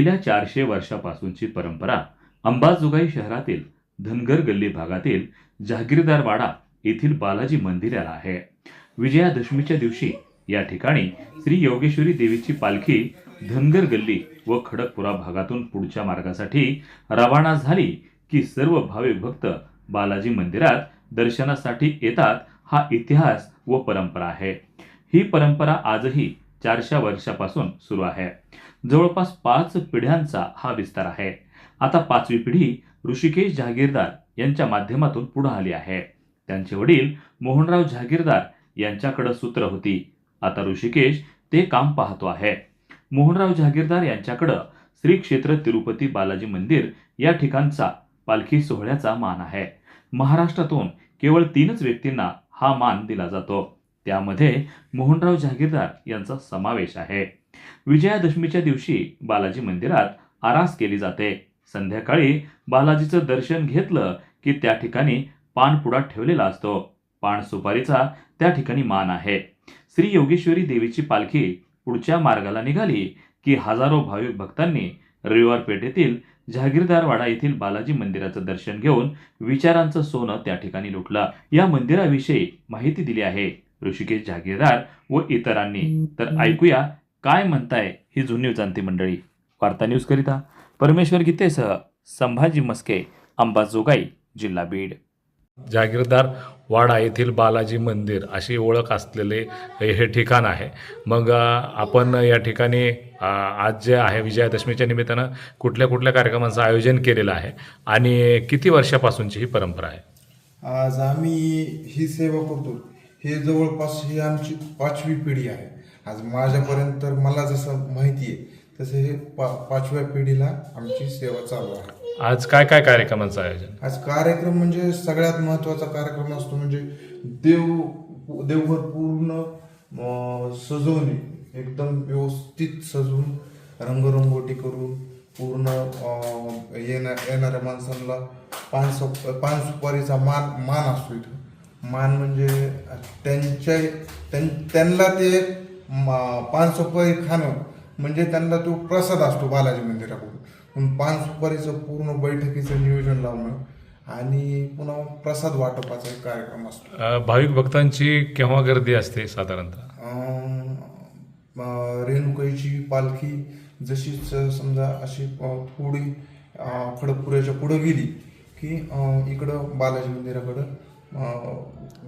गेल्या 400 वर्षापासूनची परंपरा अंबाजोगाई शहरातील धनगर गल्ली भागातील जहागीरदारवाडा येथील बालाजी मंदिराला आहे। विजयादशमीच्या दिवशी या ठिकाणी श्री योगेश्वरी देवीची पालखी धनगर गल्ली व खडकपुरा भागातून पुढच्या मार्गासाठी रवाना झाली की सर्व भाविक भक्त बालाजी मंदिरात दर्शनासाठी येतात। हा इतिहास व परंपरा आहे। ही परंपरा आजही 400 वर्षापासून सुरू आहे। जवळपास 5 पिढ्यांचा हा विस्तार आहे। आता 5वी पिढी ऋषिकेश जहागीरदार यांच्या माध्यमातून पुढे आली आहे। त्यांचे वडील मोहनराव जहागीरदार यांच्याकडे सूत्र होती। आता ऋषिकेश ते काम पाहतो आहे। मोहनराव जहागीरदार यांच्याकडे श्री क्षेत्र तिरुपती बालाजी मंदिर या ठिकाणचा पालखी सोहळ्याचा मान आहे। महाराष्ट्रातून केवळ 3च व्यक्तींना हा मान दिला जातो, त्यामध्ये मोहनराव जहागीरदार यांचा समावेश आहे। विजयादशमीच्या दिवशी बालाजी मंदिरात आरास केली जाते। संध्याकाळी बालाजीचं दर्शन घेतलं की त्या ठिकाणी पानपुडा ठेवलेला असतो। पान सुपारीचा त्या ठिकाणी मान आहे। श्री योगेश्वरी देवीची पालखी पुढच्या मार्गाला निघाली की हजारो भाविक भक्तांनी रविवार पेठेतील जहागीरदारवाडा येथील बालाजी मंदिराचं दर्शन घेऊन विचारांचं सोनं त्या ठिकाणी लुटलं। या मंदिराविषयी माहिती दिली आहे ऋषिकेश जहागीरदार व इतरांनी। तर ऐकूया काय म्हणताय ही जुनी जाणती मंडळी। वार्ता न्यूज करिता परमेश्वर गीतेसह संभाजी मस्के, अंबाजोगाई, जिल्हा बीड। जहागीरदार वाडा येथील बालाजी मंदिर अशी ओळख असलेले हे ठिकाण आहे। मग आपण या ठिकाणी आज जे आहे विजयादशमीच्या निमित्तानं कुठल्या कुठल्या कार्यक्रमांचं आयोजन केलेलं आहे आणि किती वर्षापासूनची ही परंपरा आहे? आज आम्ही ही सेवा करतो, हे जवळपास ही आमची 5वी पिढी आहे। आज माझ्यापर्यंत मला जसं माहिती आहे तसं हे 5व्या पिढीला आमची सेवा चालू आहे। आज काय काय कार्यक्रमांचं आयोजन? आज कार्यक्रम म्हणजे सगळ्यात महत्त्वाचा कार्यक्रम असतो म्हणजे देवघर पूर्ण सजवणे, एकदम व्यवस्थित सजवून रंगरंगोटी करून पूर्ण येणाऱ्या माणसांना पान सुपारीचा मान असतो। इथं मान म्हणजे त्यांना ते पान सुपारी खाणं म्हणजे त्यांना तो प्रसाद असतो बालाजी मंदिराकडून। पान सुपारीचं पूर्ण बैठकीचं नियोजन लावणं आणि पुन्हा प्रसाद वाटपाचा एक कार्यक्रम असतो। भाविक भक्तांची केव्हा गर्दी असते साधारणतः? रेणुकाईची पालखी जशीच समजा अशी थोडी खडकपुऱ्याच्या पुढे गेली की इकडं बालाजी मंदिराकडं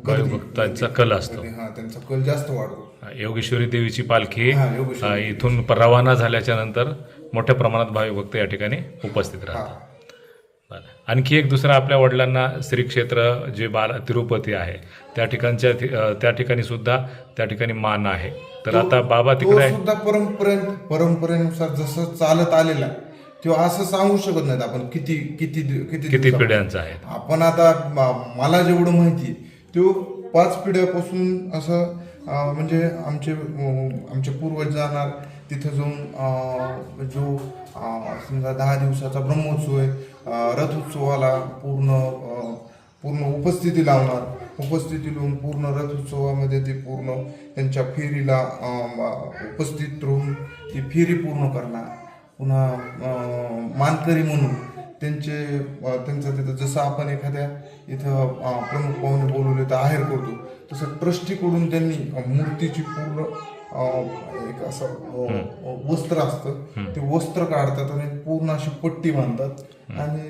भाविक भक्तांचा कल असतो। हा, त्यांचा कल जास्त वाढतो। योगेश्वरी देवीची पालखी इथून रवाना झाल्याच्या नंतर मोठ्या प्रमाणात भाविक भक्त या ठिकाणी उपस्थित राहतात। आणखी एक दुसरा आपल्या वडिलांना श्री क्षेत्र जे तिरुपती आहे त्या ठिकाणी सुद्धा त्या ठिकाणी मान आहे। तर आता बाबा तिकडे सुद्धा परंपरेनुसार जसं चालत आलेला तो असं सांगू शकत नाही आपण किती किती किती किती पिढ्यांचा आहे। आपण आता मला जेवढं माहिती तो 5 पिढ्यापासून असं म्हणजे आमचे पूर्वज जाणार तिथं जाऊन जो समजा 10 दिवसाचा ब्रह्मोत्सव आहे, रथोत्सवाला पूर्ण उपस्थिती लावणार। उपस्थिती लावून पूर्ण रथोत्सवामध्ये ते पूर्ण त्यांच्या फेरीला उपस्थित राहून ती फेरी पूर्ण करणार। पुन्हा मानकरी म्हणून त्यांचं तिथं जसं आपण एखाद्या इथं प्रमुख पाहुणे बोलवले तर आहेर करतो, तसं ट्रस्टीकडून त्यांनी मूर्तीची पूर्ण एक असं वस्त्र असतं ते वस्त्र काढतात आणि पूर्ण अशी पट्टी बांधतात आणि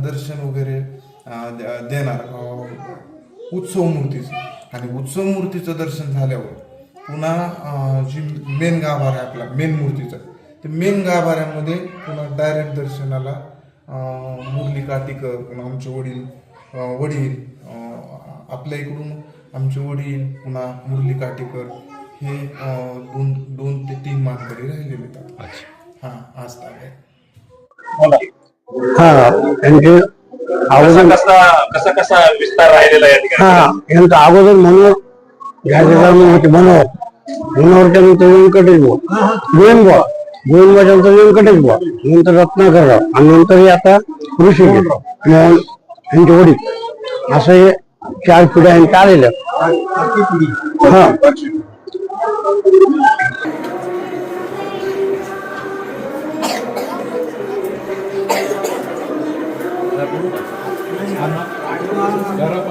दर्शन वगैरे देणार उत्सव मूर्तीचं। आणि उत्सव मूर्तीचं दर्शन झाल्यावर पुन्हा जी मेन गाभारा आहे आपला मेन मूर्तीचा, ते मेन गाभाऱ्यामध्ये पुन्हा डायरेक्ट दर्शनाला मुरली काटीकर, पुन्हा आमचे वडील आपल्या इकडून आमचे वडील, पुन्हा मुरली काटीकर हे 2 ते 3 मानकरी राहिलेले आहेत। हा आज आहे। त्यांचे कसा विस्तार राहिलेला आहे? यांचा अगोदर मनोहर त्यानंतर व्यंकटेश गोविंदबा त्यानंतर व्यंकटेश बुवा, नंतर रत्नाकरराव आणि नंतर हे आता ऋषिकेश मोहन यांचे वडील, असं हे 4 पिढ्या यांच्या आलेल्या।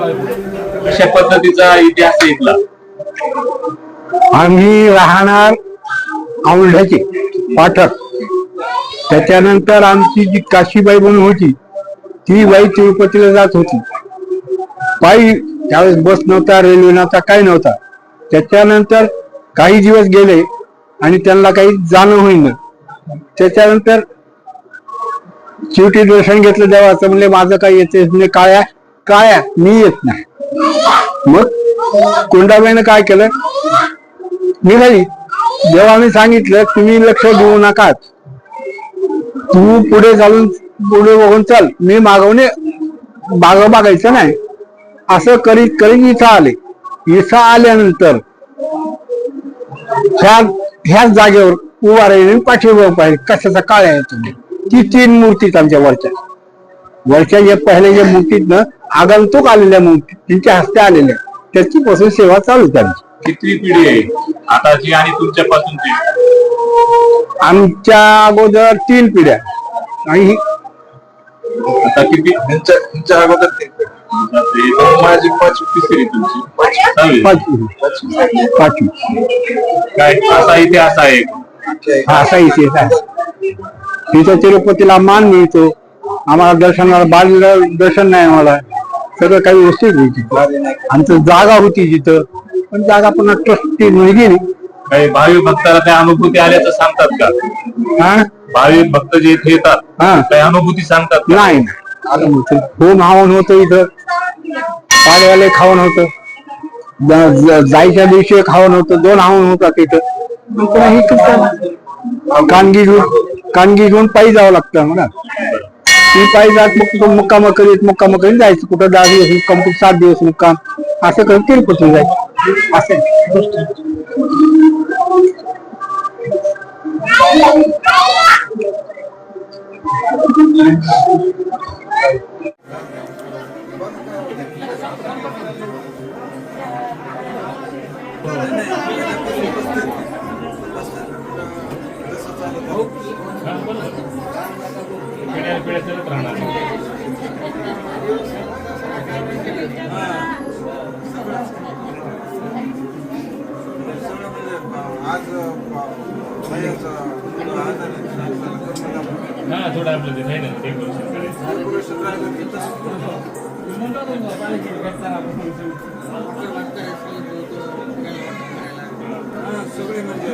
कशा पद्धतीचा इतिहास आहे इथला? आम्ही राहणार औंढ्याचे पाठक. त्याच्यानंतर आमची जी काशीबाई म्हणून होती ती बाई तिरुपतीला जात होती पायी. त्यावेळेस बस नव्हता, रेल्वे नव्हता, काही नव्हता. त्याच्यानंतर काही दिवस गेले आणि त्यांना काही जाणं होईना. त्याच्यानंतर शेवटी दर्शन घेतलं देवाचं. म्हणले माझं काही येते, म्हणजे काळ्या काळ्या मी येत नाही. मग कोंडाबाईनं काय केलं, निघाली. देवाने सांगितलं तुम्ही लक्ष देऊ नका, तू पुढे चालून पुढे बघून चाल, मी मागवणे बघायचं नाही. असं करीत करीत इथं आले. इथं आल्यानंतर ह्याच जागेवर उभा राहिले, पाठीवर पाहिजे कशाचा काळ्या आहे तुम्ही. ती 3 मूर्तीत आमच्या वरच्या जे पहिल्या ज्या मूर्तीत ना आगंतुक आलेल्या मूर्ती त्यांच्या हस्ते आलेल्या, त्याची पासून सेवा चालू त्यांची. किती पिढी आहे आताची आणि तुमच्या पासूनची? आमच्या अगोदर 3 पिढ्या आणि आता किती तुमच्या अगोदर? माझी 5वी तिसरी, तुमची 5वी. काय असा इतिहास आहे? असा इतिहास आहे. तिथं तिरुपतीला मान मिळतो आम्हाला, दर्शनाला बाहेर दर्शन नाही आम्हाला, सगळं काही व्यवस्थित होती. आमचं जागा होती जिथं, पण जागा पुन्हा ट्रस्टी मिळली नाही. काही भाविक भक्ताला त्या अनुभूती आल्याचं सांगतात का? हा, भाविक भक्त जे इथे येतात काही अनुभूती सांगतात का? नाही. होम हवन होतं इथं, पाडव्याला एक हवन होतं, जायच्या दिवशी एक हवन होतं, 2 हवन होतात तिथं. कानगी घेऊन पायी जावं लागतं मला. ती पायी जात मग मुक्काम करीत जायचं. कुठं 10 दिवस मुक्काम, कुठं 7 दिवस मुक्काम, असं करून तिरुपती जायचं. असं थोडं आपलं ते नाही ना डेकोरेशन सगळे म्हणजे